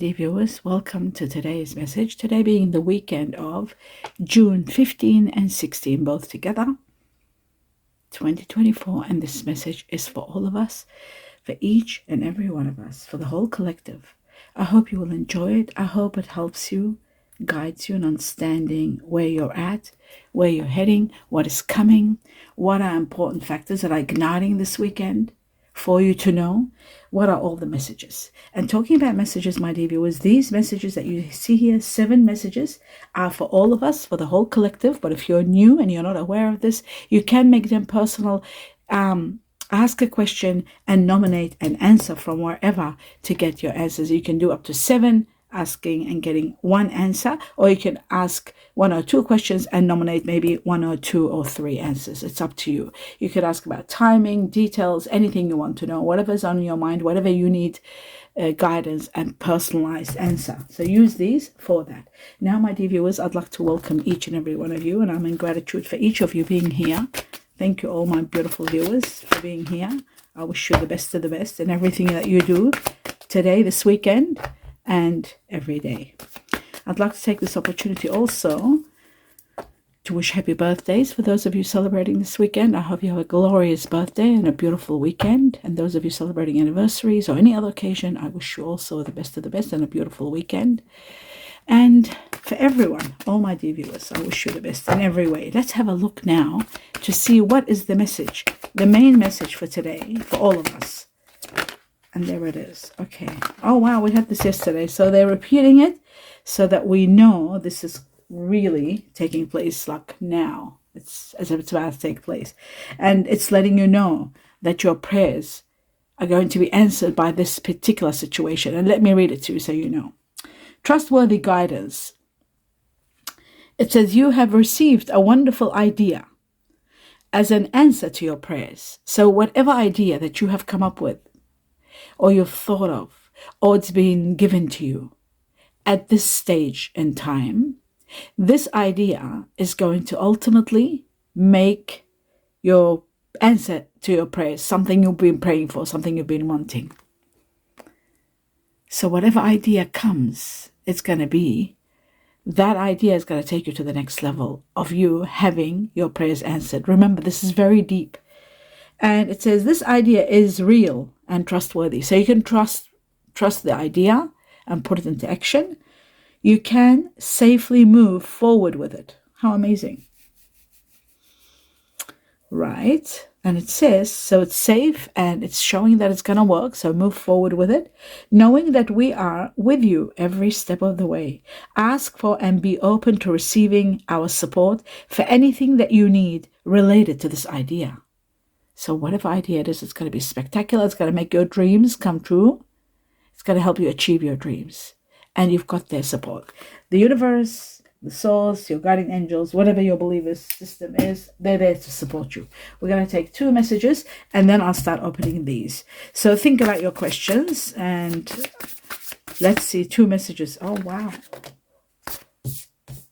Dear viewers, welcome to today's message. Today being the weekend of June 15 and 16, both together, 2024. And this message is for all of us, for each and every one of us, for the whole collective. I hope you will enjoy it. I hope it helps you, guides you in understanding where you're at, where you're heading, what is coming, what are important factors that are igniting this weekend for you to know. What are all the messages? And talking about messages, my dear viewers, these messages that you see here, 7 messages, are for all of us, for the whole collective. But if you're new and you're not aware of this, you can make them personal. Ask a question and nominate an answer from wherever to get your answers. You can do up to 7 asking and getting 1 answer, or you can ask 1 or 2 questions and nominate maybe 1 or 2 or 3 answers. It's up to you. You could ask about timing, details, anything you want to know, whatever's on your mind, whatever you need guidance and personalized answer. So use these for that. Now, my dear viewers, I'd like to welcome each and every one of you, and I'm in gratitude for each of you being here. Thank you all, my beautiful viewers, for being here. I wish you the best of the best in everything that you do today, this weekend, and every day. I'd like to take this opportunity also to wish happy birthdays for those of you celebrating this weekend. I hope you have a glorious birthday and a beautiful weekend. And those of you celebrating anniversaries or any other occasion, I wish you also the best of the best and a beautiful weekend. And for everyone, all my dear viewers, I wish you the best in every way. Let's have a look now to see what is the message, the main message for today, for all of us. And there it is. Okay. Oh, wow. We had this yesterday. So they're repeating it so that we know this is really taking place like now. It's as if it's about to take place. And it's letting you know that your prayers are going to be answered by this particular situation. And let me read it to you so you know. Trustworthy guidance. It says, you have received a wonderful idea as an answer to your prayers. So whatever idea that you have come up with, or you've thought of, or it's been given to you at this stage in time, this idea is going to ultimately make your answer to your prayers, something you've been praying for, something you've been wanting. So whatever idea comes, it's going to be, that idea is going to take you to the next level of you having your prayers answered. Remember, this is very deep. And it says this idea is real and trustworthy. So you can trust the idea and put it into action. You can safely move forward with it. How amazing. Right. And it says, so it's safe and it's showing that it's going to work. So move forward with it, knowing that we are with you every step of the way. Ask for and be open to receiving our support for anything that you need related to this idea. So whatever idea it is, it's going to be spectacular. It's going to make your dreams come true. It's going to help you achieve your dreams. And you've got their support. The universe, the source, your guardian angels, whatever your believers system is, they're there to support you. We're going to take 2 messages and then I'll start opening these. So think about your questions and let's see 2 messages. Oh, wow.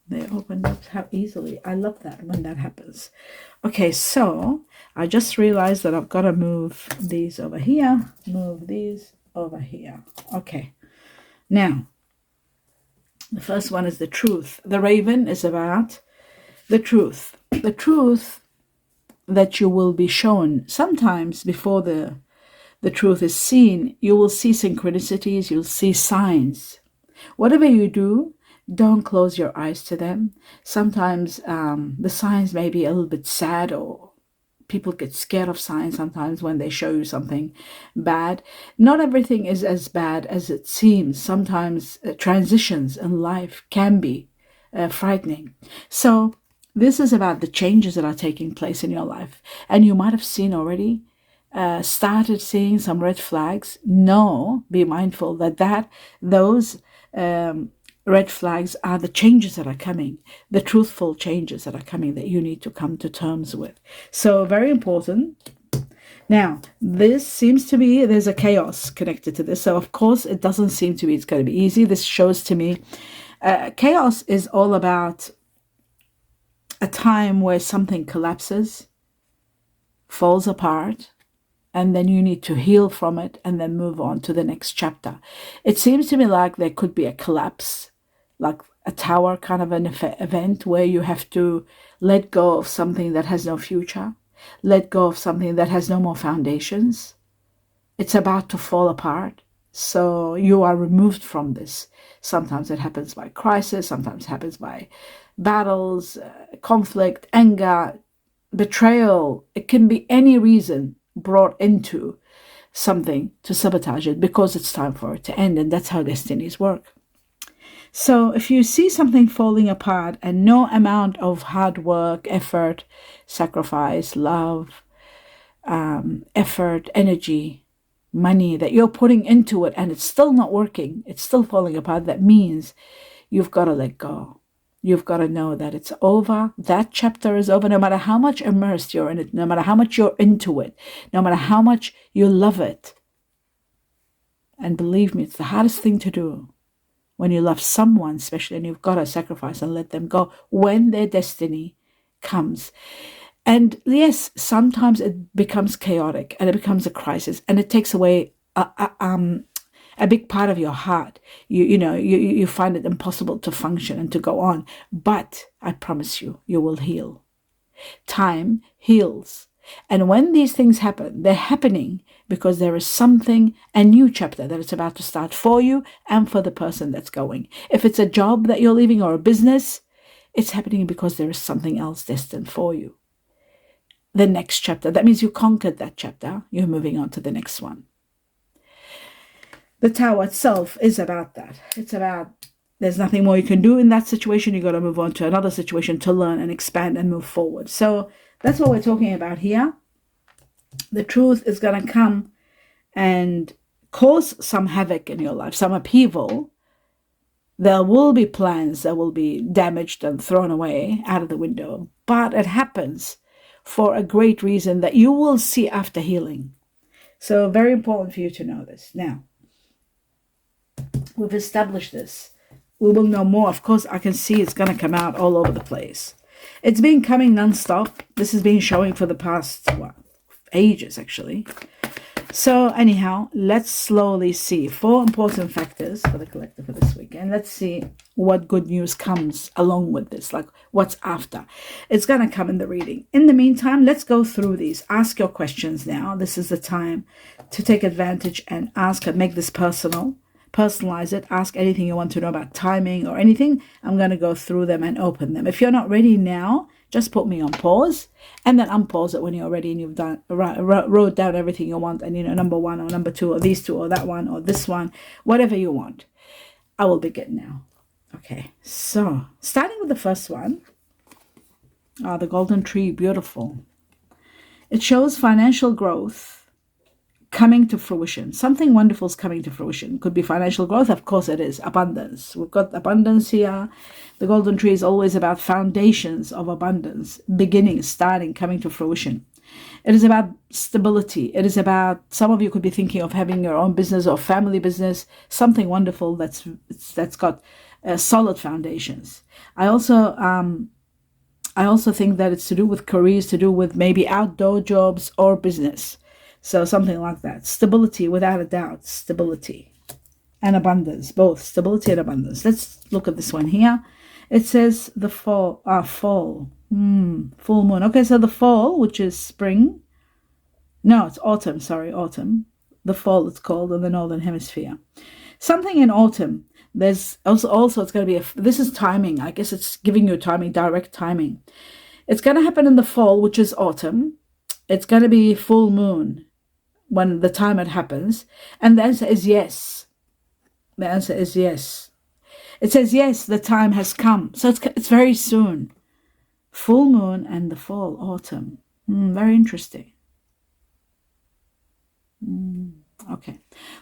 They opened up how easily. I love that when that happens. Okay, so I just realized that I've got to move these over here, move these over here. Okay, now, the first one is the truth. The raven is about the truth. The truth that you will be shown. Sometimes before the truth is seen, you will see synchronicities, you'll see signs. Whatever you do, don't close your eyes to them. Sometimes the signs may be a little bit sad, or people get scared of signs sometimes when they show you something bad. Not everything is as bad as it seems. Sometimes transitions in life can be frightening. So this is about the changes that are taking place in your life. And you might have seen already, started seeing some red flags. Be mindful that those red flags are the changes that are coming, the truthful changes that are coming that you need to come to terms with. So very important. Now, this seems to be, there's a chaos connected to this. So of course, it doesn't seem to be, it's going to be easy. This shows to me, chaos is all about a time where something collapses, falls apart, and then you need to heal from it and then move on to the next chapter. It seems to me like there could be a collapse, like a tower kind of an event where you have to let go of something that has no future, let go of something that has no more foundations. It's about to fall apart. So you are removed from this. Sometimes it happens by crisis, sometimes it happens by battles, conflict, anger, betrayal. It can be any reason brought into something to sabotage it because it's time for it to end, and that's how destinies work. So if you see something falling apart and no amount of hard work, effort, sacrifice, love, effort, energy, money that you're putting into it and it's still not working, it's still falling apart, that means you've got to let go. You've got to know that it's over. That chapter is over, no matter how much immersed you're in it, no matter how much you're into it, no matter how much you love it. And believe me, it's the hardest thing to do when you love someone, especially, and you've got to sacrifice and let them go when their destiny comes. And yes, sometimes it becomes chaotic and it becomes a crisis and it takes away a big part of your heart. You find it impossible to function and to go on. But I promise you, you will heal. Time heals. And when these things happen, they're happening because there is something, a new chapter that is about to start for you and for the person that's going. If it's a job that you're leaving or a business, it's happening because there is something else destined for you. The next chapter, that means you conquered that chapter. You're moving on to the next one. The Tower itself is about that. It's about there's nothing more you can do in that situation. You got to move on to another situation to learn and expand and move forward. So that's what we're talking about here. The truth is going to come and cause some havoc in your life, some upheaval. There will be plans that will be damaged and thrown away out of the window, but it happens for a great reason that you will see after healing. So very important for you to know this. Now, we've established this. We will know more. Of course, I can see it's going to come out all over the place. It's been coming non-stop. This has been showing for the past, ages actually. So anyhow, let's slowly see 4 important factors for the collective for this week. And let's see what good news comes along with this, like what's after. It's going to come in the reading. In the meantime, let's go through these. Ask your questions now. This is the time to take advantage and ask and make this personal. Personalize it. Ask anything you want to know about timing or anything. I'm going to go through them and open them. If you're not ready now, just put me on pause and then unpause it when you're ready and you've done wrote down everything you want, and number 1 or number 2 or these 2 or that one or this one, whatever you want. I will begin now. Okay, so starting with the first one. The golden tree, beautiful. It shows financial growth coming to fruition. Something wonderful is coming to fruition. Could be financial growth. Of course it is. Abundance. We've got abundance here. The golden tree is always about foundations of abundance, beginning, starting, coming to fruition. It is about stability. It is about, some of you could be thinking of having your own business or family business, something wonderful that's got solid foundations. I also think that it's to do with careers, to do with maybe outdoor jobs or business. So something like that. Stability, without a doubt. Stability and abundance. Both stability and abundance. Let's look at this one here. It says the fall. Full moon. Okay, so the fall, which is spring. No, it's autumn. Sorry, autumn. The fall, it's called in the Northern Hemisphere. Something in autumn. There's also it's going to be, this is timing. I guess it's giving you timing, direct timing. It's going to happen in the fall, which is autumn. It's going to be full moon when the time it happens. And the answer is yes. The answer is yes. It says, yes, the time has come. So it's very soon. Full moon and the fall, autumn. Very interesting. Okay.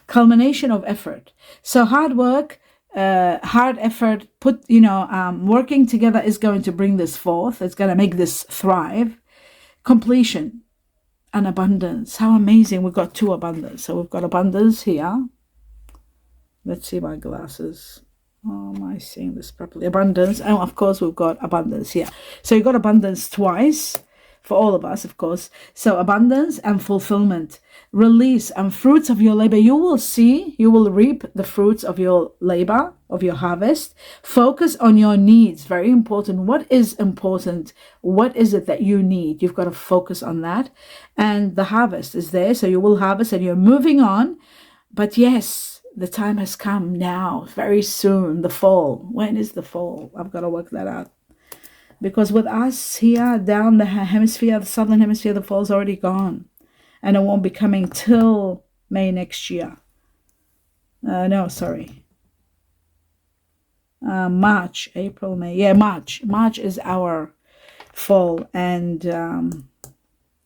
Culmination of effort. So hard work, hard effort, working together is going to bring this forth. It's going to make this thrive. Completion. And abundance. How amazing. We've got 2 abundance. So we've got abundance here. Let's see my glasses. Oh, am I seeing this properly? Abundance. And of course, we've got abundance here. So you've got abundance twice. for all of us, of course. So abundance and fulfillment, release and fruits of your labor. You will reap the fruits of your labor, of your harvest. Focus on your needs. Very important. What is important? What is it that you need? You've got to focus on that. And the harvest is there. So you will harvest and you're moving on. But yes, the time has come now, very soon, the fall. When is the fall? I've got to work that out. Because with us here down the hemisphere, the southern hemisphere, the fall's already gone. And it won't be coming till May next year. No, sorry. March, April, May. Yeah, March. March is our fall. And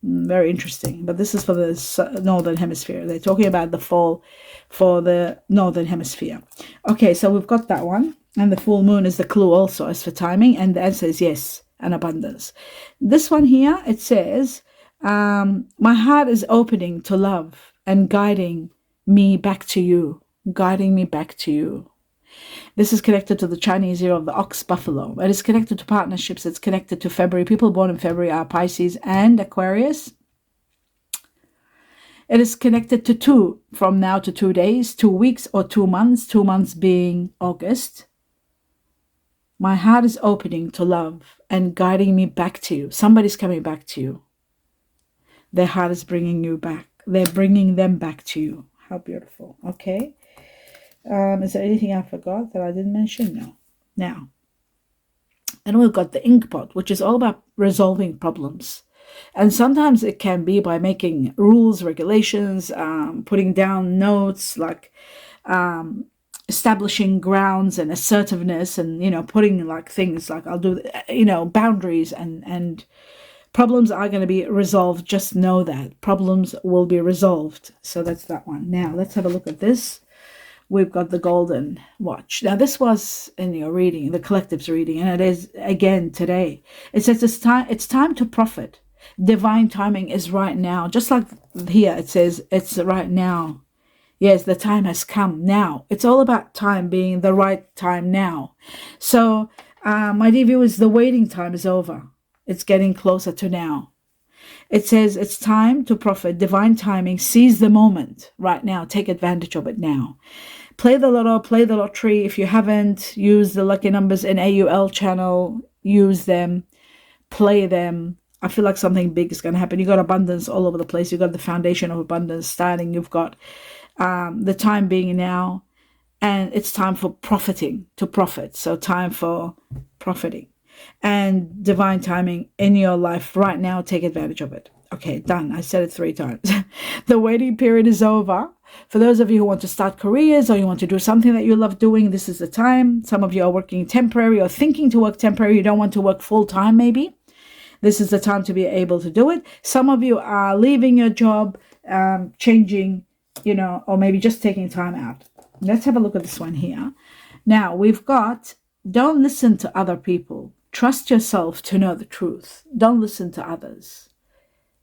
very interesting. But this is for the northern hemisphere. They're talking about the fall for the northern hemisphere. Okay, so we've got that one. And the full moon is the clue also as for timing. And the answer is yes, and abundance. This one here, it says, my heart is opening to love and guiding me back to you. Guiding me back to you. This is connected to the Chinese year of the ox buffalo. It is connected to partnerships. It's connected to February. People born in February are Pisces and Aquarius. It is connected to 2 from now to 2 days, 2 weeks or 2 months, 2 months being August. My heart is opening to love and guiding me back to you. Somebody's coming back to you. Their heart is bringing you back. They're bringing them back to you. How beautiful. Okay. Is there anything I forgot that I didn't mention? No. Now, and we've got the ink pot, which is all about resolving problems. And sometimes it can be by making rules, regulations, putting down notes, like establishing grounds and assertiveness, and putting like things like I'll do boundaries, and problems are going to be resolved. Just know that problems will be resolved. So that's that one. Now let's have a look at this. We've got the golden watch. Now this was in your reading, the collective's reading, and it is again today. It says it's time to profit. Divine timing is right now. Just like here it says it's right now. Yes, the time has come now. It's all about time being the right time now. So, my dear viewers, the waiting time is over. It's getting closer to now. It says it's time to profit. Divine timing. Seize the moment right now. Take advantage of it now. Play the lotto, play the lottery. If you haven't used the lucky numbers in AUL channel, use them, play them. I feel like something big is going to happen. You got abundance all over the place. You got the foundation of abundance starting. You've got the time being now, and it's time for profiting, to profit. So time for profiting and divine timing in your life right now. Take advantage of it. Okay, done. I said it 3 times. The waiting period is over. For those of you who want to start careers or you want to do something that you love doing, this is the time. Some of you are working temporary or thinking to work temporary. You don't want to work full time maybe. This is the time to be able to do it. Some of you are leaving your job, changing, or maybe just taking time out. Let's have a look at this one here. Now, we've got, don't listen to other people. Trust yourself to know the truth. Don't listen to others.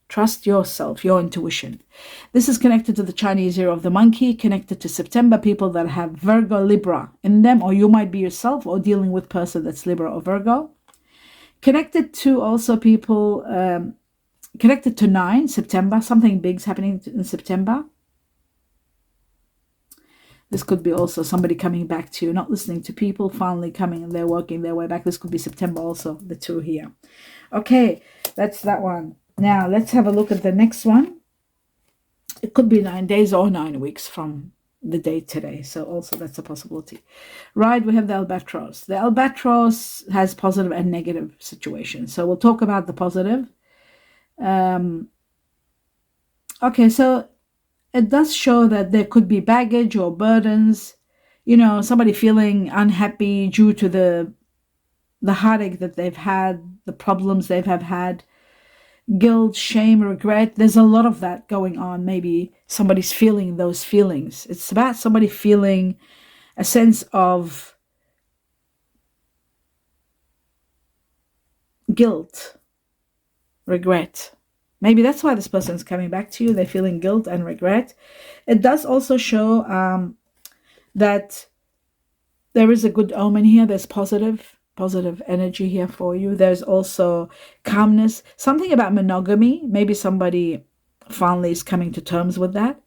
Trust yourself, your intuition. This is connected to the Chinese year of the monkey, connected to September, people that have Virgo, Libra in them, or you might be yourself or dealing with person that's Libra or Virgo. Connected to also people, connected to 9, September, something big's happening in September. This could be also somebody coming back to you, not listening to people, finally coming and they're working their way back. This could be September also, the 2 here. Okay, that's that one. Now, let's have a look at the next one. It could be 9 days or 9 weeks from the date today. So also that's a possibility. Right, we have the albatross. The albatross has positive and negative situations. So we'll talk about the positive. Okay, so it does show that there could be baggage or burdens. Somebody feeling unhappy due to the heartache that they've had, the problems they've had. Guilt, shame, regret. There's a lot of that going on. Maybe somebody's feeling those feelings. It's about somebody feeling a sense of guilt, regret. Maybe that's why this person is coming back to you. They're feeling guilt and regret. It does also show that there is a good omen here. There's positive positive energy here for you. There's also calmness, something about monogamy. Maybe somebody finally is coming to terms with that.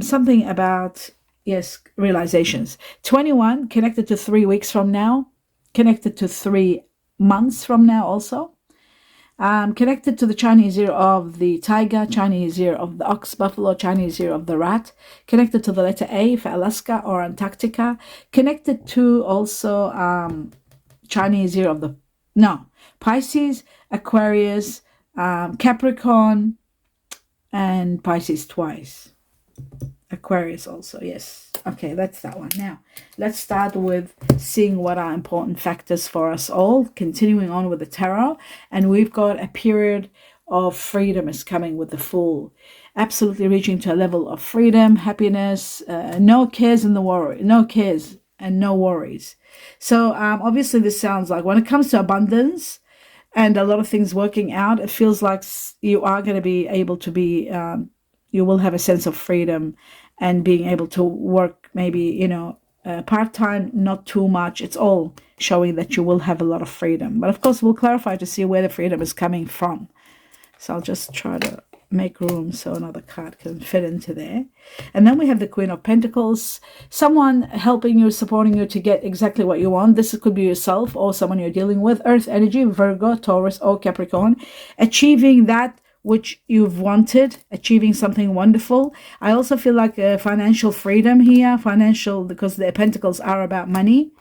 Something about, yes, realizations. 21 connected to 3 weeks from now, connected to 3 months from now also. Connected to the Chinese year of the tiger, Chinese year of the ox, buffalo, Chinese year of the rat, connected to the letter A for Alaska or Antarctica, connected to also Chinese year of the, Pisces, Aquarius, Capricorn, and Pisces twice. Aquarius also, yes. Okay, that's that one. Now, let's start with seeing what are important factors for us all, continuing on with the tarot. And we've got a period of freedom is coming with the Fool. Absolutely reaching to a level of freedom, happiness, no cares in the worry, no cares and no worries. So obviously this sounds like when it comes to abundance and a lot of things working out, it feels like you are going to be able to be, you will have a sense of freedom and being able to work maybe, part-time, not too much. It's all showing that you will have a lot of freedom. But of course, we'll clarify to see where the freedom is coming from. So I'll just try to make room so another card can fit into there. And then we have the Queen of Pentacles, someone helping you, supporting you to get exactly what you want. This could be yourself or someone you're dealing with. Earth energy, Virgo, Taurus, or Capricorn, achieving that which you've wanted, achieving something wonderful. I also feel like financial freedom here, because the pentacles are about money,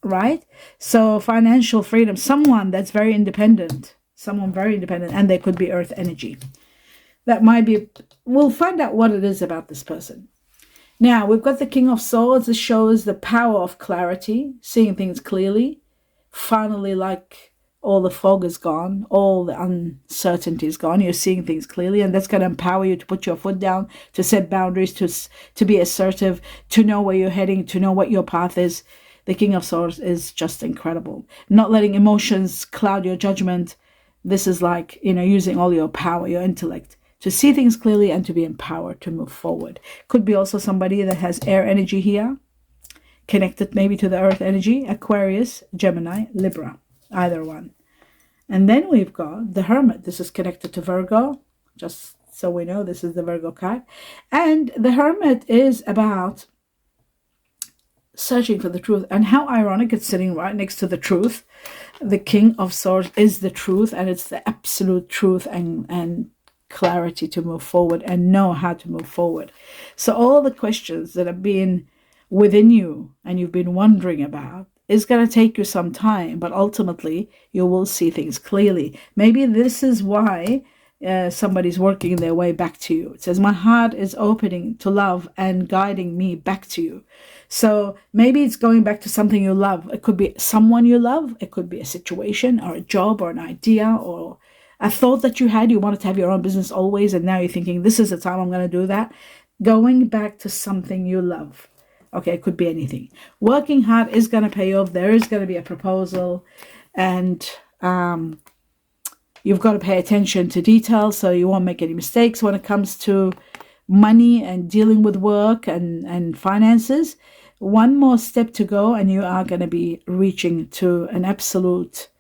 right? So financial freedom, someone that's very independent, and they could be earth energy. That might be, we'll find out what it is about this person. Now, we've got the King of Swords. This shows the power of clarity, seeing things clearly. Finally, like, all the fog is gone, all the uncertainty is gone. You're seeing things clearly, and that's going to empower you to put your foot down, to set boundaries, to be assertive, to know where you're heading, to know what your path is. The King of Swords is just incredible. Not letting emotions cloud your judgment. This is like, using all your power, your intellect, to see things clearly and to be empowered to move forward. Could be also somebody that has air energy here, connected maybe to the earth energy, Aquarius, Gemini, Libra. Either one. And then we've got the Hermit. This is connected to Virgo, just so we know this is the Virgo card. And the Hermit is about searching for the truth. And how ironic, it's sitting right next to the truth. The King of Swords is the truth, and it's the absolute truth and clarity to move forward and know how to move forward. So all the questions that have been within you and you've been wondering about, it's going to take you some time, but ultimately you will see things clearly. Maybe this is why somebody's working their way back to you. It says, my heart is opening to love and guiding me back to you. So maybe it's going back to something you love. It could be someone you love. It could be a situation or a job or an idea or a thought that you had. You wanted to have your own business always, and now you're thinking, this is the time I'm going to do that. Going back to something you love. Okay, it could be anything. Working hard is going to pay off. There is going to be a proposal, and you've got to pay attention to details so you won't make any mistakes when it comes to money and dealing with work and finances. One more step to go, and you are going to be reaching to an absolute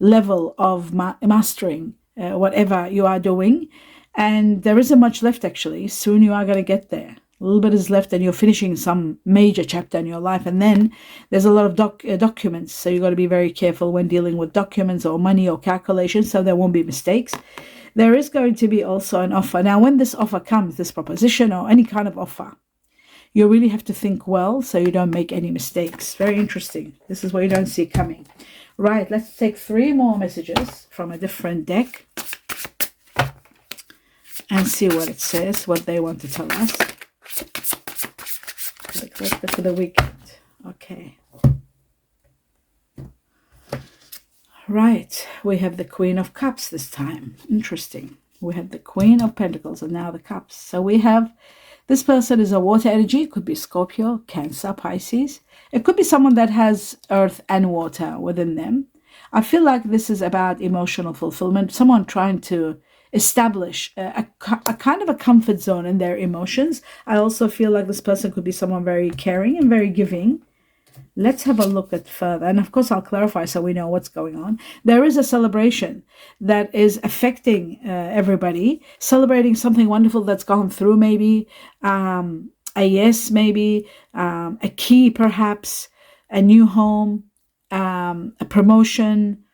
level of mastering whatever you are doing. And there isn't much left, actually. Soon you are going to get there. A little bit is left, and you're finishing some major chapter in your life. And then there's a lot of documents. So you've got to be very careful when dealing with documents or money or calculations, so there won't be mistakes. There is going to be also an offer. Now, when this offer comes, this proposition or any kind of offer, you really have to think well so you don't make any mistakes. Very interesting. This is what you don't see coming. Right, let's take 3 more messages from a different deck and see what it says, what they want to tell us. For the weekend. Okay. Right. We have the Queen of Cups this time. Interesting. We have the Queen of Pentacles and now the Cups. So we have, this person is a water energy. It could be Scorpio, Cancer, Pisces. It could be someone that has earth and water within them. I feel like this is about emotional fulfillment. Someone trying to establish a kind of a comfort zone in their emotions. I also feel like this person could be someone very caring and very giving. Let's have a look at further. And of course, I'll clarify so we know what's going on. There is a celebration that is affecting everybody, celebrating something wonderful that's gone through, maybe a yes, maybe a key, perhaps a new home, a promotion,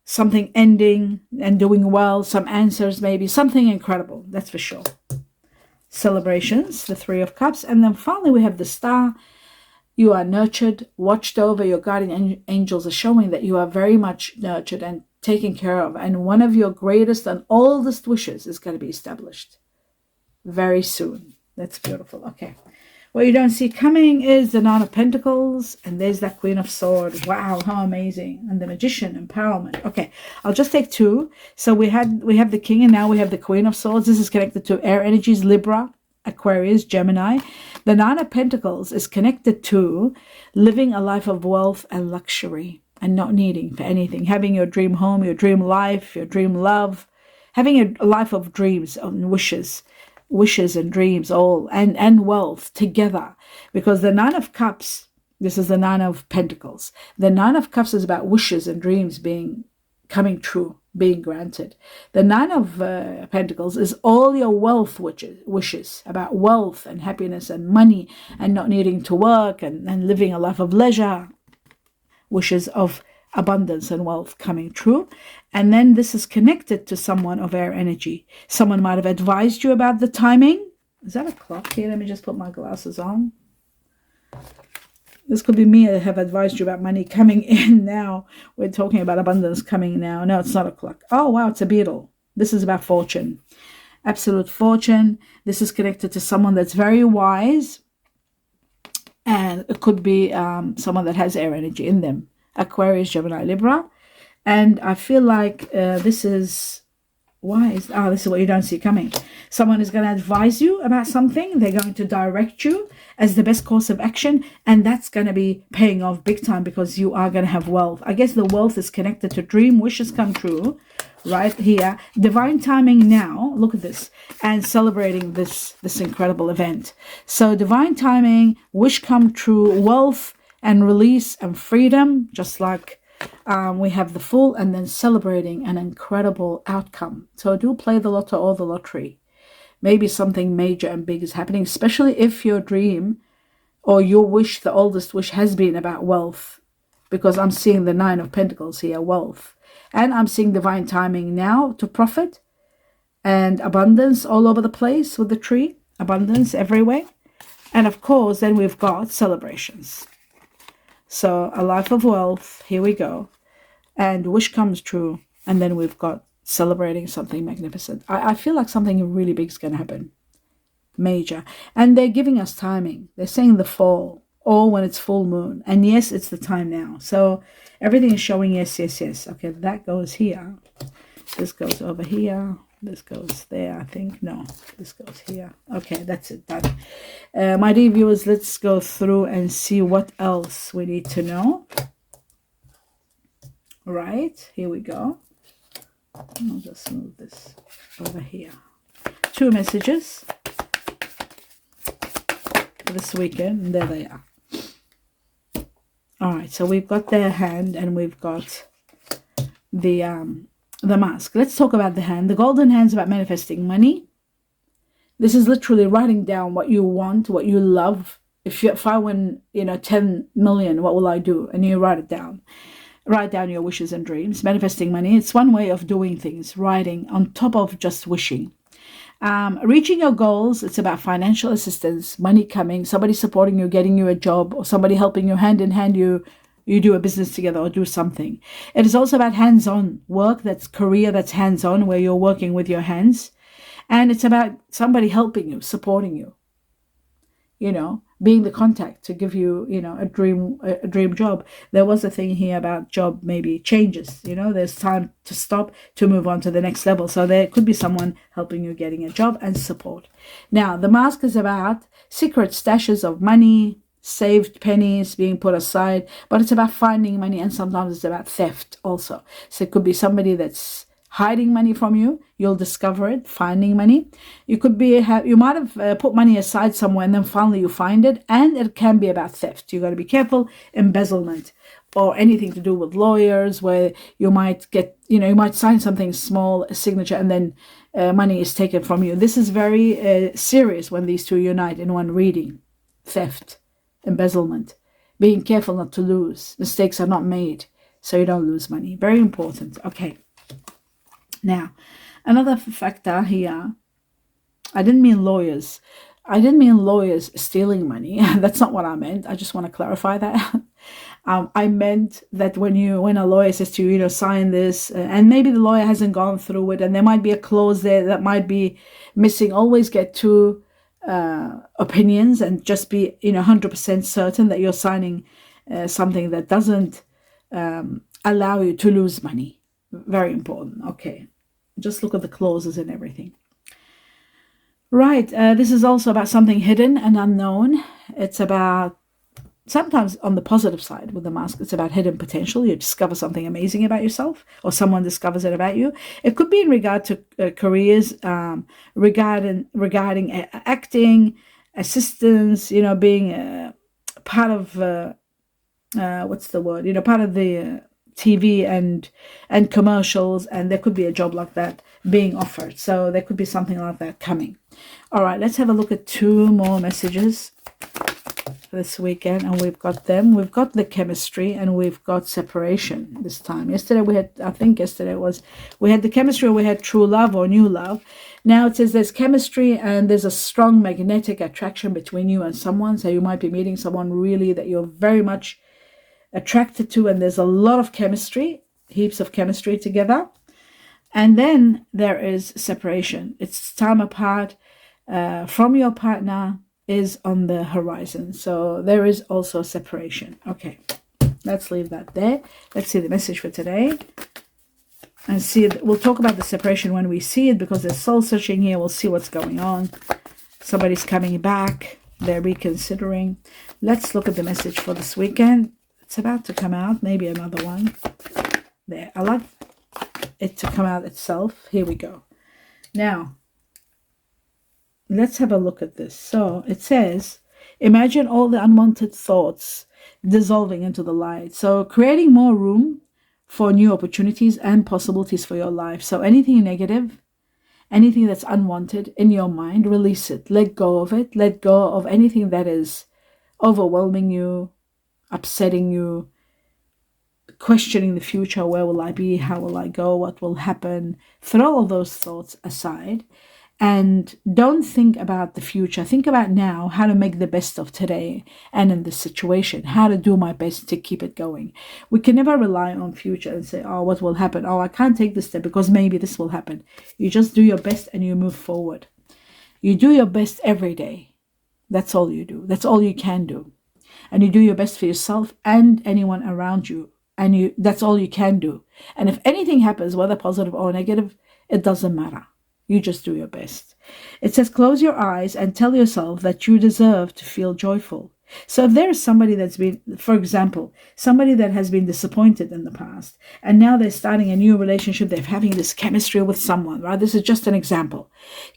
something ending and doing well, some answers, maybe something incredible. That's for sure. Celebrations, the Three of Cups. And then finally, we have the Star. You are nurtured, watched over. Your guardian angels are showing that you are very much nurtured and taken care of. And one of your greatest and oldest wishes is going to be established very soon. That's beautiful. Okay. What you don't see coming is the Nine of Pentacles. And there's that Queen of Swords. Wow, how amazing. And the Magician, empowerment. Okay, I'll just take two. So we have the King and now we have the Queen of Swords. This is connected to air energies, Libra, Aquarius, Gemini. The Nine of Pentacles is connected to living a life of wealth and luxury and not needing for anything. Having your dream home, your dream life, your dream love. Having a life of dreams and wishes and dreams all and wealth together. Because the Nine of Cups, this is the Nine of Pentacles. The Nine of Cups is about wishes and dreams coming true, being granted. The Nine of Pentacles is all your wealth wishes about wealth and happiness and money and not needing to work and living a life of leisure, wishes of abundance and wealth coming true. And then this is connected to someone of air energy. Someone might have advised you about the timing. Is that a clock here? Let me just put my glasses on. This could be me. I have advised you about money coming in now. We're talking about abundance coming now. No, it's not a clock. Oh, wow, it's a beetle. This is about fortune. Absolute fortune. This is connected to someone that's very wise. And it could be someone that has air energy in them. Aquarius, Gemini, Libra. And I feel like this is wise. This is what you don't see coming. Someone is going to advise you about something. They're going to direct you as the best course of action. And that's going to be paying off big time because you are going to have wealth. I guess the wealth is connected to dream wishes come true. Right here. Divine timing now. Look at this. And celebrating this incredible event. So divine timing, wish come true, wealth and release and freedom, just like we have the Fool, and then celebrating an incredible outcome. So do play the lotto or the lottery. Maybe something major and big is happening, especially if your dream or your wish, the oldest wish, has been about wealth. Because I'm seeing the Nine of Pentacles here, wealth. And I'm seeing divine timing now to profit and abundance all over the place with the tree. Abundance everywhere. And of course, then we've got celebrations. So a life of wealth, here we go. And wish comes true. And then we've got celebrating something magnificent. I feel like something really big is going to happen. Major. And they're giving us timing. They're saying the fall or when it's full moon. And yes, it's the time now. So everything is showing yes, yes, yes. Okay, that goes here. This goes over here. This goes there, I think. No, this goes here. Okay, that's it. Done. My dear viewers, let's go through and see what else we need to know. Right, here we go. I'll just move this over here. 2 messages for this weekend, and there they are. All right, so we've got their hand and we've got the mask. Let's talk about the hand. The golden hand is about manifesting money. This is literally writing down what you want, what you love. If I win, 10 million, what will I do? And you write it down. Write down your wishes and dreams. Manifesting money. It's one way of doing things. Writing on top of just wishing. Reaching your goals. It's about financial assistance, money coming, somebody supporting you, getting you a job, or somebody helping you hand in hand. You do a business together or do something. It is also about hands-on work. That's career, that's hands-on, where you're working with your hands. And it's about somebody helping you, supporting you, being the contact to give you, a dream job. There was a thing here about job maybe changes, there's time to stop to move on to the next level. So there could be someone helping you getting a job and support. Now, the mask is about secret stashes of money, saved pennies being put aside, but it's about finding money, and sometimes it's about theft also. So it could be somebody that's hiding money from you, you'll discover it. Finding money, you could be you might have put money aside somewhere and then finally you find it. And it can be about theft. You got to be careful. Embezzlement, or anything to do with lawyers, where you might get, you might sign something small, a signature, and then money is taken from you. This is very serious when these two unite in one reading. Theft, embezzlement, being careful not to lose. Mistakes are not made, so you don't lose money. Very important. Okay. Now, another factor here, I didn't mean lawyers. I didn't mean lawyers stealing money. That's not what I meant. I just want to clarify that. I meant that when a lawyer says to you, sign this, and maybe the lawyer hasn't gone through it, and there might be a clause there that might be missing. Always get two opinions and just be 100% certain that you're signing something that doesn't allow you to lose money. Very important. Okay, just look at the clauses and everything. Right, this is also about something hidden and unknown. It's about, sometimes on the positive side with the mask, it's about hidden potential. You discover something amazing about yourself, or someone discovers it about you. It could be in regard to careers, regarding acting, assistance, being part of, what's the word, part of the TV and commercials, and there could be a job like that being offered. So there could be something like that coming. All right, let's have a look at two more messages this weekend, and we've got them. We've got the chemistry and we've got separation this time. Yesterday we had, we had the chemistry, or we had true love or new love. Now it says there's chemistry and there's a strong magnetic attraction between you and someone. So you might be meeting someone really that you're very much attracted to, and there's a lot of chemistry, heaps of chemistry together. And then there is separation. It's time apart from your partner is on the horizon. So there is also separation. Okay, let's leave that there. Let's see the message for today. And see, we'll talk about the separation when we see it, because there's soul searching here. We'll see what's going on. Somebody's coming back. They're reconsidering. Let's look at the message for this weekend. It's about to come out. Maybe another one. There. I like it to come out itself. Here we go. Now, let's have a look at this. So it says, imagine all the unwanted thoughts dissolving into the light. So creating more room for new opportunities and possibilities for your life. So anything negative, anything that's unwanted in your mind, release it. Let go of it. Let go of anything that is overwhelming you, upsetting you, questioning the future. Where will I be? How will I go? What will happen? Throw all those thoughts aside and don't think about the future. Think about now, how to make the best of today and in this situation, how to do my best to keep it going. We can never rely on future and say, oh, what will happen? Oh, I can't take this step because maybe this will happen. You just do your best and you move forward. You do your best every day. That's all you do. That's all you can do. And you do your best for yourself and anyone around you. And that's all you can do. And if anything happens, whether positive or negative, it doesn't matter. You just do your best. It says, close your eyes and tell yourself that you deserve to feel joyful. So if there is somebody that's been, for example, somebody that has been disappointed in the past, and now they're starting a new relationship, they're having this chemistry with someone, right? This is just an example.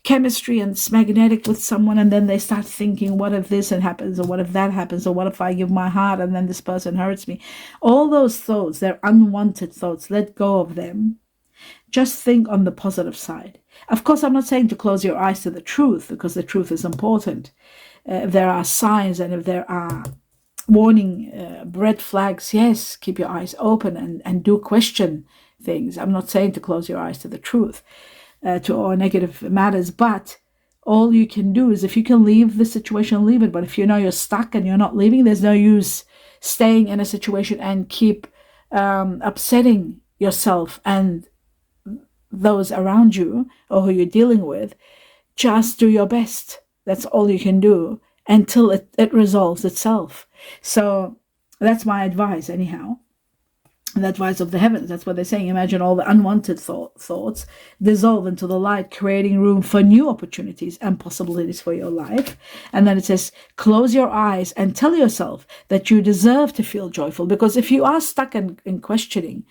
Chemistry, and it's magnetic with someone, and then they start thinking, what if this happens, or what if that happens, or what if I give my heart and then this person hurts me? All those thoughts, they're unwanted thoughts. Let go of them. Just think on the positive side. Of course, I'm not saying to close your eyes to the truth, because the truth is important. If there are signs and if there are warning red flags, yes, keep your eyes open and do question things. I'm not saying to close your eyes to the truth, to all negative matters, but all you can do is, if you can leave the situation, leave it. But if you know you're stuck and you're not leaving, there's no use staying in a situation and keep upsetting yourself and those around you or who you're dealing with. Just do your best. That's all you can do until it resolves itself. So that's my advice anyhow. The advice of the heavens. That's what they're saying. Imagine all the unwanted thoughts dissolve into the light, creating room for new opportunities and possibilities for your life. And then it says, close your eyes and tell yourself that you deserve to feel joyful. Because if you are stuck in questioning,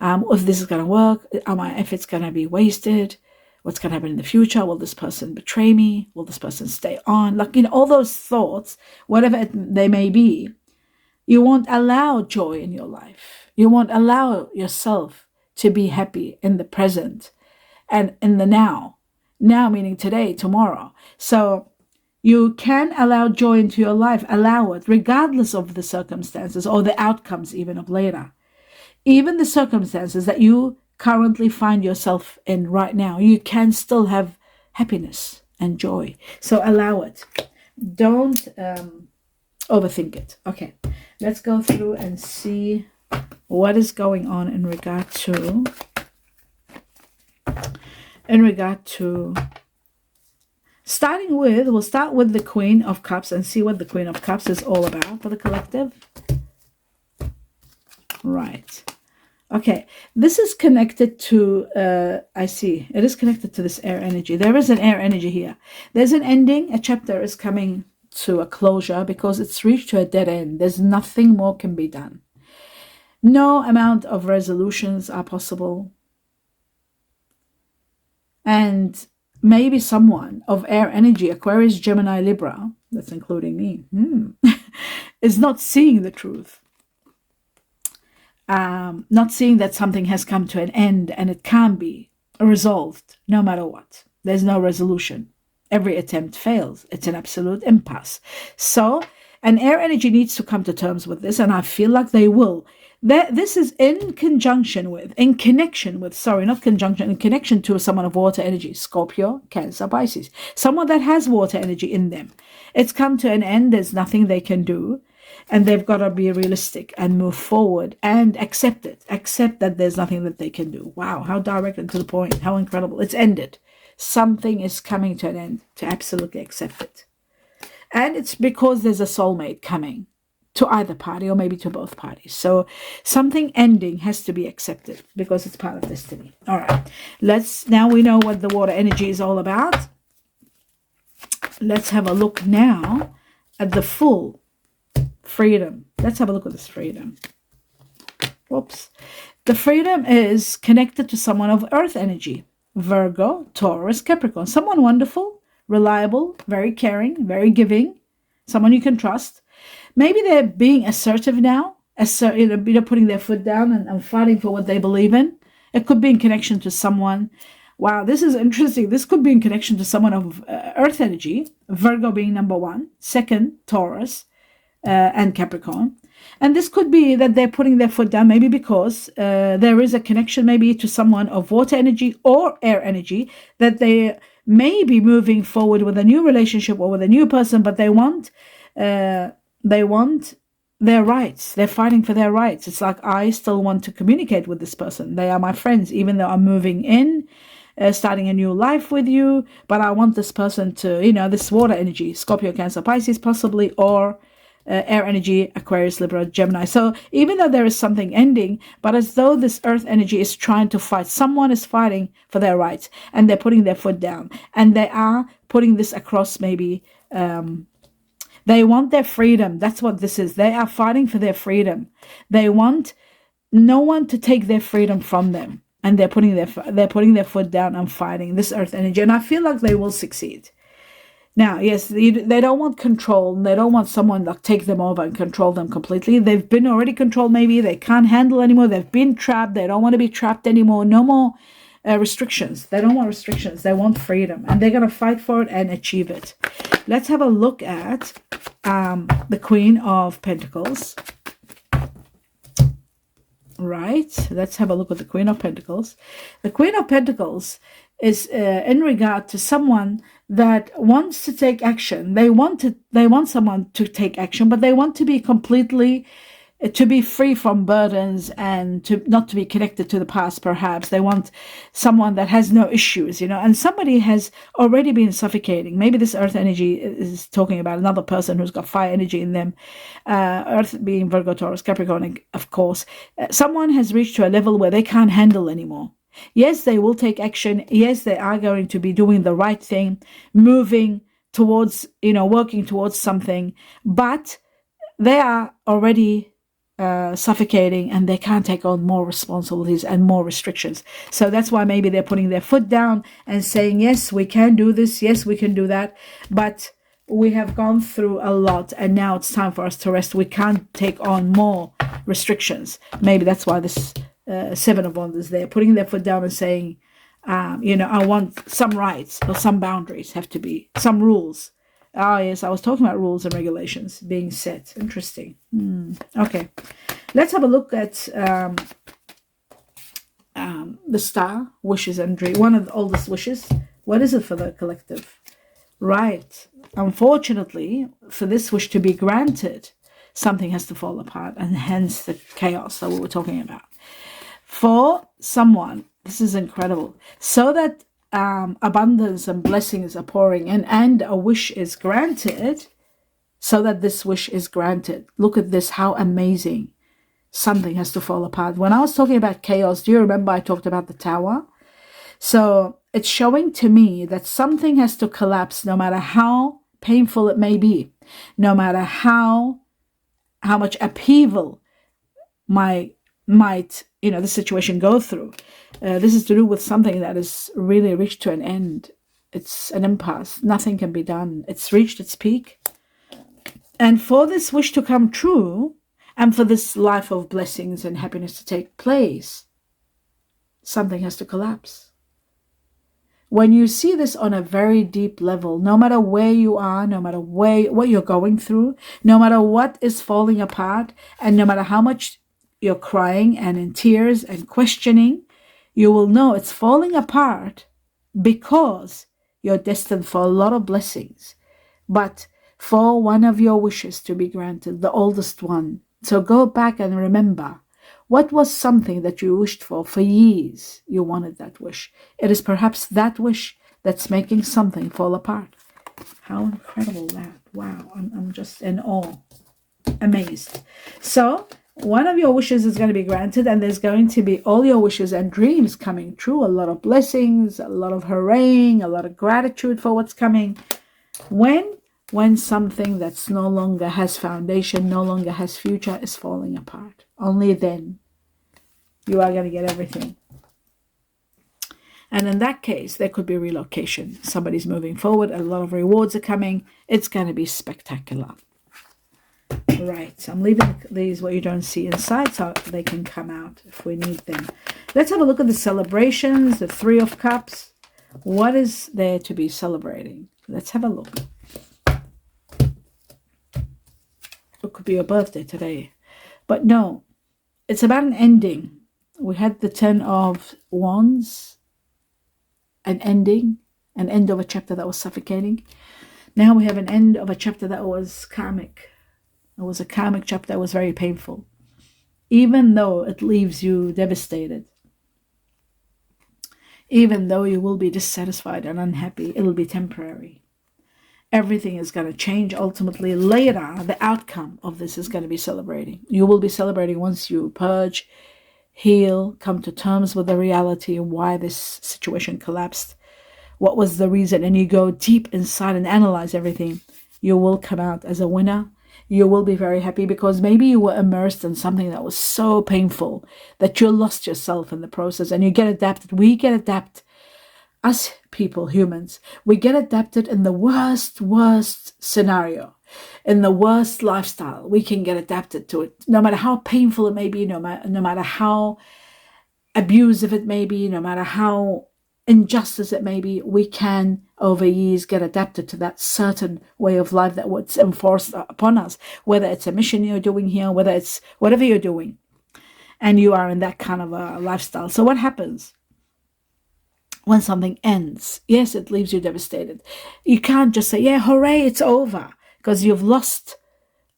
if this is going to work, if it's going to be wasted, what's going to happen in the future, will this person betray me, will this person stay on, like, all those thoughts, whatever they may be. You won't allow joy in your life. You won't allow yourself to be happy in the present and in the now meaning today, tomorrow. So you can allow joy into your life, allow it regardless of the circumstances or the outcomes even of later. Even the circumstances that you currently find yourself in right now, you can still have happiness and joy. So allow it. Don't overthink it. Okay, let's go through and see what is going on in regard to we'll start with the Queen of Cups and see what the Queen of Cups is all about for the collective. Right. Okay, this is connected to, I see, it is connected to this air energy. There is an air energy here. There's an ending, a chapter is coming to a closure because it's reached to a dead end. There's nothing more can be done. No amount of resolutions are possible. And maybe someone of air energy, Aquarius, Gemini, Libra, that's including me, is not seeing the truth. Not seeing that something has come to an end and it can't be resolved no matter what. There's no resolution. Every attempt fails. It's an absolute impasse. So an air energy needs to come to terms with this, and I feel like they will. This is in connection to someone of water energy, Scorpio, Cancer, Pisces, someone that has water energy in them. It's come to an end. There's nothing they can do. And they've got to be realistic and move forward and accept it. Accept that there's nothing that they can do. Wow, how direct and to the point. How incredible. It's ended. Something is coming to an end. To absolutely accept it. And it's because there's a soulmate coming to either party or maybe to both parties. So something ending has to be accepted because it's part of destiny. All right. Now we know what the water energy is all about. Let's have a look now at the full freedom. Let's have a look at this freedom. Whoops. The freedom is connected to someone of earth energy. Virgo, Taurus, Capricorn. Someone wonderful, reliable, very caring, very giving. Someone you can trust. Maybe they're being assertive now. Putting their foot down and fighting for what they believe in. It could be in connection to someone. Wow, this is interesting. This could be in connection to someone of earth energy. Virgo being number one. Second, Taurus. And Capricorn. And this could be that they're putting their foot down maybe because there is a connection maybe to someone of water energy or air energy that they may be moving forward with a new relationship or with a new person, but they want their rights. They're fighting for their rights. It's like, I still want to communicate with this person. They are my friends, even though I'm moving in, starting a new life with you, but I want this person to, this water energy, Scorpio, Cancer, Pisces possibly, or air energy, Aquarius, Libra, Gemini. So even though there is something ending, but as though this earth energy is trying to fight, someone is fighting for their rights and they're putting their foot down and they are putting this across maybe. They want their freedom. That's what this is. They are fighting for their freedom. They want no one to take their freedom from them. And they're putting their foot down and fighting this earth energy. And I feel like they will succeed. Now, yes, they don't want control. They don't want someone to take them over and control them completely. They've been already controlled maybe. They can't handle anymore. They've been trapped. They don't want to be trapped anymore. No more restrictions. They don't want restrictions. They want freedom. And they're going to fight for it and achieve it. Let's have a look at the Queen of Pentacles. Right. Let's have a look at the Queen of Pentacles. The Queen of Pentacles is in regard to someone that wants to take action. They want someone to take action, but they want to be completely, to be free from burdens and not to be connected to the past, perhaps. They want someone that has no issues, and somebody has already been suffocating. Maybe this earth energy is talking about another person who's got fire energy in them. Earth being Virgo, Taurus, Capricorn, of course. Someone has reached to a level where they can't handle anymore. Yes, they will take action. Yes, they are going to be doing the right thing, moving towards, working towards something, but they are already suffocating, and they can't take on more responsibilities and more restrictions. So that's why maybe they're putting their foot down and saying, yes, we can do this, yes, we can do that, but we have gone through a lot, and now it's time for us to rest. We can't take on more restrictions. Maybe that's why this Seven of Wands is there, putting their foot down and saying, I want some rights or some boundaries, have to be some rules. Yes, I was talking about rules and regulations being set. Interesting. Okay, let's have a look at the star, wishes and dreams. One of the oldest wishes. What is it for the collective? Right. Unfortunately, for this wish to be granted, something has to fall apart, and hence the chaos that we were talking about. For someone, this is incredible. So that abundance and blessings are pouring in, and a wish is granted, so that this wish is granted. Look at this, how amazing. Something has to fall apart. When I was talking about chaos, do you remember I talked about the tower? So it's showing to me that something has to collapse, no matter how painful it may be, no matter how much upheaval might the situation go through. This is to do with something that is really reached to an end. It's an impasse. Nothing can be done. It's reached its peak. And for this wish to come true, and for this life of blessings and happiness to take place, something has to collapse. When you see this on a very deep level, no matter where you are, no matter what you're going through, no matter what is falling apart, and no matter how much you're crying and in tears and questioning, you will know it's falling apart because you're destined for a lot of blessings. But for one of your wishes to be granted, the oldest one. So go back and remember, what was something that you wished for years? You wanted that wish. It is perhaps that wish that's making something fall apart. How incredible that. Wow, I'm just in awe, amazed. So one of your wishes is going to be granted, and there's going to be all your wishes and dreams coming true. A lot of blessings, a lot of hurraying, a lot of gratitude for what's coming. When something that's no longer has foundation, no longer has future, is falling apart. Only then you are going to get everything. And in that case, there could be relocation. Somebody's moving forward, a lot of rewards are coming. It's going to be spectacular. Right, so I'm leaving these what you don't see inside so they can come out if we need them. Let's have a look at the celebrations, the Three of Cups. What is there to be celebrating? Let's have a look. It could be your birthday today. But no, it's about an ending. We had the Ten of Wands, an ending, an end of a chapter that was suffocating. Now we have an end of a chapter that was karmic. It was a karmic chapter that was very painful. Even though it leaves you devastated, even though you will be dissatisfied and unhappy, it'll be temporary. Everything is going to change ultimately. Later, the outcome of this is going to be celebrating. You will be celebrating once you purge, heal, come to terms with the reality of why this situation collapsed. What was the reason? And you go deep inside and analyze everything. You will come out as a winner. You will be very happy because maybe you were immersed in something that was so painful that you lost yourself in the process, and you get adapted. We get adapted. Us people, humans, we get adapted in the worst scenario, in the worst lifestyle. We can get adapted to it, no matter how painful it may be, no matter how abusive it may be, no matter how injustice it may be. We can, over years, get adapted to that certain way of life that was enforced upon us, whether it's a mission you're doing here, whether it's whatever you're doing, and you are in that kind of a lifestyle. So what happens when something ends? Yes, it leaves you devastated. You can't just say, yeah, hooray, it's over, because you've lost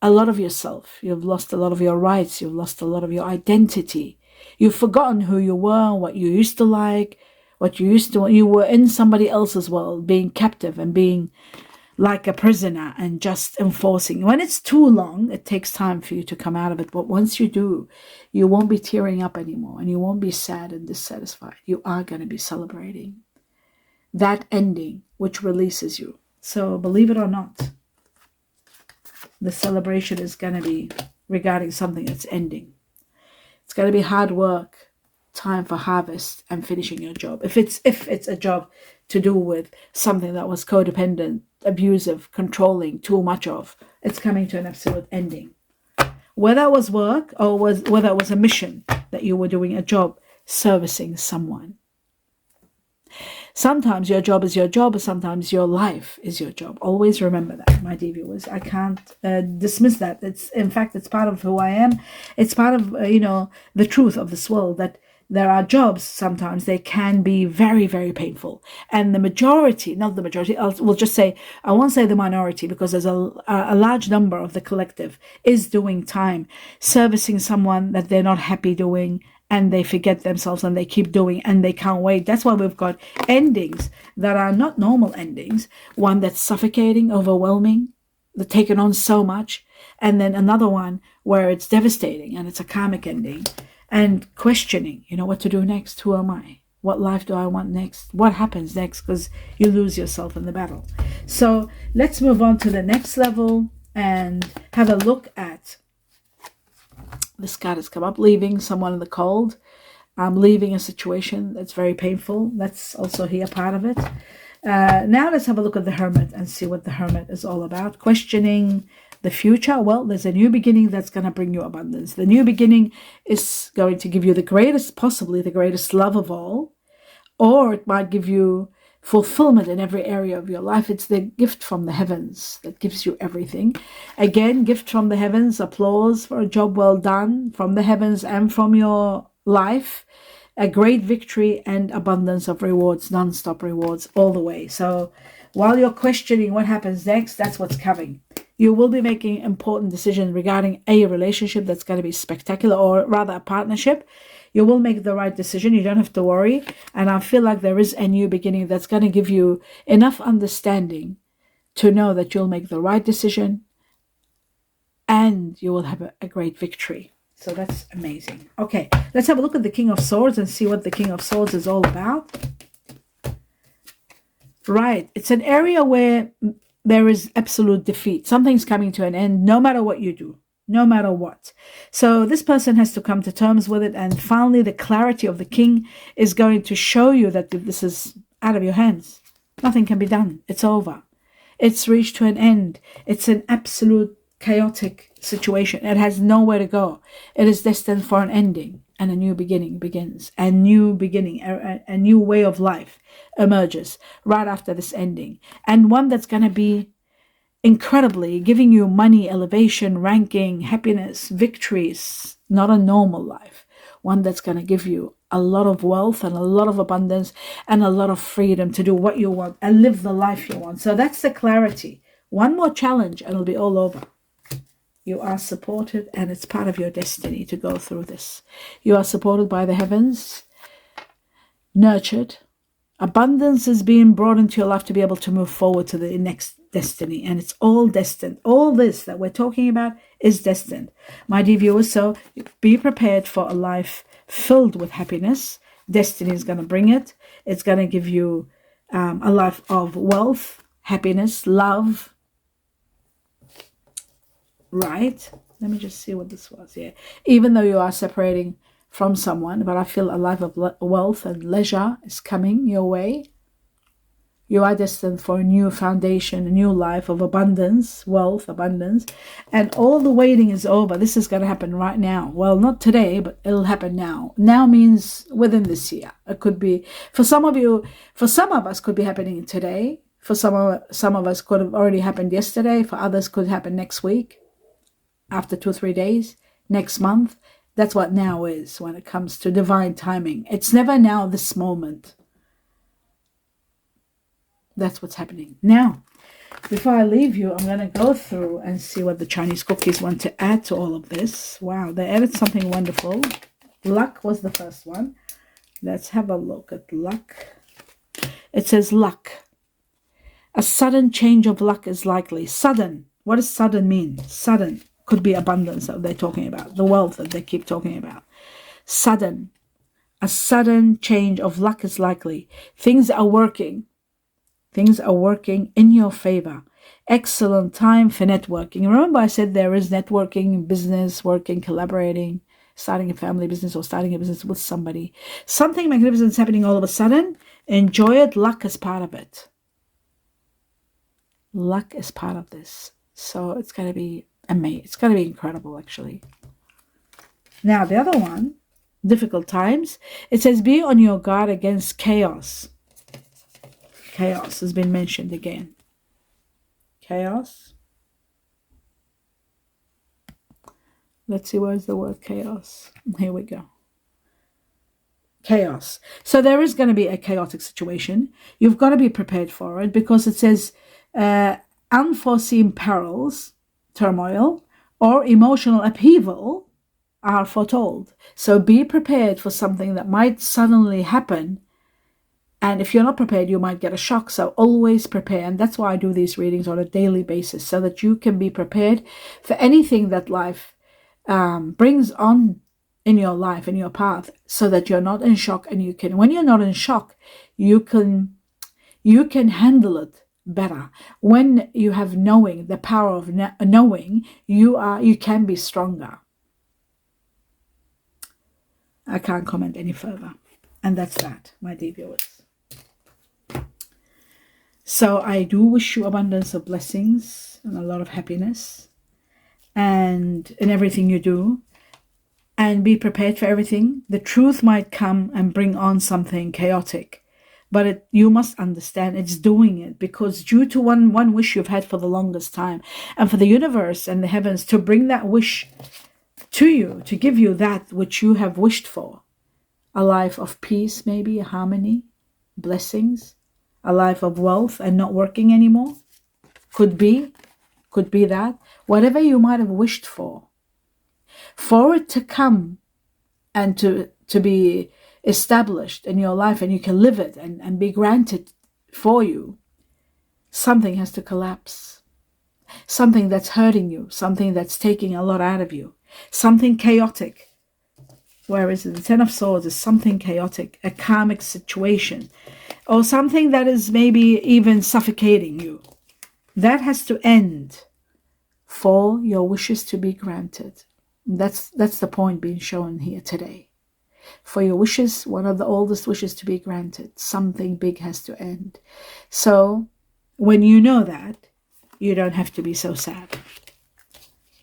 a lot of yourself. You've lost a lot of your rights. You've lost a lot of your identity. You've forgotten who you were, what you used to like, what you used to. You were in somebody else's world, being captive and being like a prisoner and just enforcing. When it's too long, it takes time for you to come out of it. But once you do, you won't be tearing up anymore, and you won't be sad and dissatisfied. You are going to be celebrating that ending, which releases you. So believe it or not, the celebration is going to be regarding something that's ending. It's going to be hard work, time for harvest and finishing your job. If it's a job to do with something that was codependent, abusive, controlling, too much of, it's coming to an absolute ending. Whether it was work or whether it was a mission that you were doing, a job servicing someone. Sometimes your job is your job, sometimes your life is your job. Always remember that, my dear viewers. I can't dismiss that. In fact, it's part of who I am. It's part of, the truth of this world, that there are jobs, sometimes they can be very, very painful. And the majority, not the majority, we'll just say, I won't say the minority, because there's a large number of the collective is doing time, servicing someone that they're not happy doing, and they forget themselves and they keep doing and they can't wait. That's why we've got endings that are not normal endings. One that's suffocating, overwhelming, they're taking on so much. And then another one where it's devastating and it's a karmic ending. And questioning, what to do next? Who am I? What life do I want next? What happens next? Because you lose yourself in the battle. So let's move on to the next level and have a look at this card has come up, leaving someone in the cold, leaving a situation that's very painful. That's also here part of it. Now let's have a look at the Hermit and see what the Hermit is all about. Questioning the future. Well, there's a new beginning that's going to bring you abundance. The new beginning is going to give you the greatest, possibly the greatest love of all, or it might give you fulfillment in every area of your life. It's the gift from the heavens that gives you everything. Again, gift from the heavens, applause for a job well done from the heavens and from your life. A great victory and abundance of rewards, non-stop rewards all the way. So while you're questioning what happens next, that's what's coming. You will be making important decisions regarding a relationship that's going to be spectacular, or rather a partnership. You will make the right decision. You don't have to worry. And I feel like there is a new beginning that's going to give you enough understanding to know that you'll make the right decision and you will have a great victory. So that's amazing. Okay, let's have a look at the King of Swords and see what the King of Swords is all about. Right. It's an area where there is absolute defeat. Something's coming to an end no matter what you do. No matter what. So this person has to come to terms with it. And finally, the clarity of the king is going to show you that this is out of your hands. Nothing can be done. It's over. It's reached to an end. It's an absolute chaotic situation. It has nowhere to go. It is destined for an ending. And a new beginning begins. A new beginning, a new way of life emerges right after this ending. And one that's going to be incredibly giving you money, elevation, ranking, happiness, victories, not a normal life. One that's going to give you a lot of wealth and a lot of abundance and a lot of freedom to do what you want and live the life you want. So that's the clarity. One more challenge and it'll be all over. You are supported and it's part of your destiny to go through this. You are supported by the heavens, nurtured. Abundance is being brought into your life to be able to move forward to the next destiny. And it's all destined. All this that we're talking about is destined. My dear viewers, so be prepared for a life filled with happiness. Destiny is going to bring it. It's going to give you a life of wealth, happiness, love. Right? Let me just see what this was here. Even though you are separating from someone, but I feel a life of wealth and leisure is coming your way. You are destined for a new foundation, a new life of abundance, wealth, abundance. And all the waiting is over. This is going to happen right now. Well, not today, but it'll happen now. Now means within this year. It could be, for some of you, for some of us could be happening today. For some of us could have already happened yesterday. For others could happen next week, after 2 or 3 days, next month. That's what now is when it comes to divine timing. It's never now, this moment. That's what's happening. Now, before I leave you, I'm going to go through and see what the Chinese cookies want to add to all of this. Wow, they added something wonderful. Luck was the first one. Let's have a look at luck. It says luck. A sudden change of luck is likely. Sudden. What does sudden mean? Sudden. Could be abundance that they're talking about. The wealth that they keep talking about. Sudden. A sudden change of luck is likely. Things are working. Things are working in your favor. Excellent time for networking. Remember I said there is networking, business, working, collaborating, starting a family business or starting a business with somebody. Something magnificent is happening all of a sudden. Enjoy it. Luck is part of it. Luck is part of this. So it's going to be amazing. It's going to be incredible, actually. Now, the other one, difficult times. It says, be on your guard against chaos. Chaos has been mentioned again. Chaos. Let's see, where's the word chaos? Here we go. Chaos. So there is going to be a chaotic situation. You've got to be prepared for it, because it says unforeseen perils, turmoil, or emotional upheaval are foretold. So be prepared for something that might suddenly happen. And if you're not prepared, you might get a shock. So always prepare. And that's why I do these readings on a daily basis, so that you can be prepared for anything that life brings on in your life, in your path, so that you're not in shock. And you can, when you're not in shock, you can handle it better. When you have knowing, the power of knowing, you can be stronger. I can't comment any further. And that's that, my dear viewers. So I do wish you abundance of blessings and a lot of happiness and in everything you do. And be prepared for everything. The truth might come and bring on something chaotic, but you must understand it's doing it because due to one wish you've had for the longest time, and for the universe and the heavens to bring that wish to you, to give you that which you have wished for. A life of peace, maybe, harmony, blessings, a life of wealth and not working anymore. Could be that. Whatever you might have wished for it to come and to be established in your life, and you can live it and be granted for you, something has to collapse. Something that's hurting you, something that's taking a lot out of you, something chaotic. Whereas the Ten of Swords is something chaotic, a karmic situation, or something that is maybe even suffocating you. That has to end for your wishes to be granted. That's the point being shown here today. For your wishes, one of the oldest wishes to be granted, something big has to end. So when you know that, you don't have to be so sad.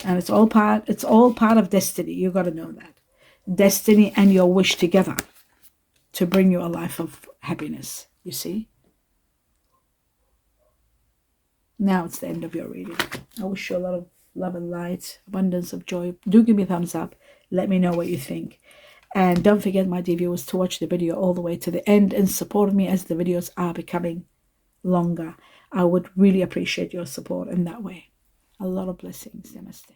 And it's all part of destiny. You got to know that. Destiny and your wish together to bring you a life of happiness, you see. Now it's the end of your reading. I wish you a lot of love and light, abundance of joy. Do give me a thumbs up. Let me know what you think. And don't forget, my dear viewers, to watch the video all the way to the end and support me as the videos are becoming longer. I would really appreciate your support in that way. A lot of blessings. Namaste.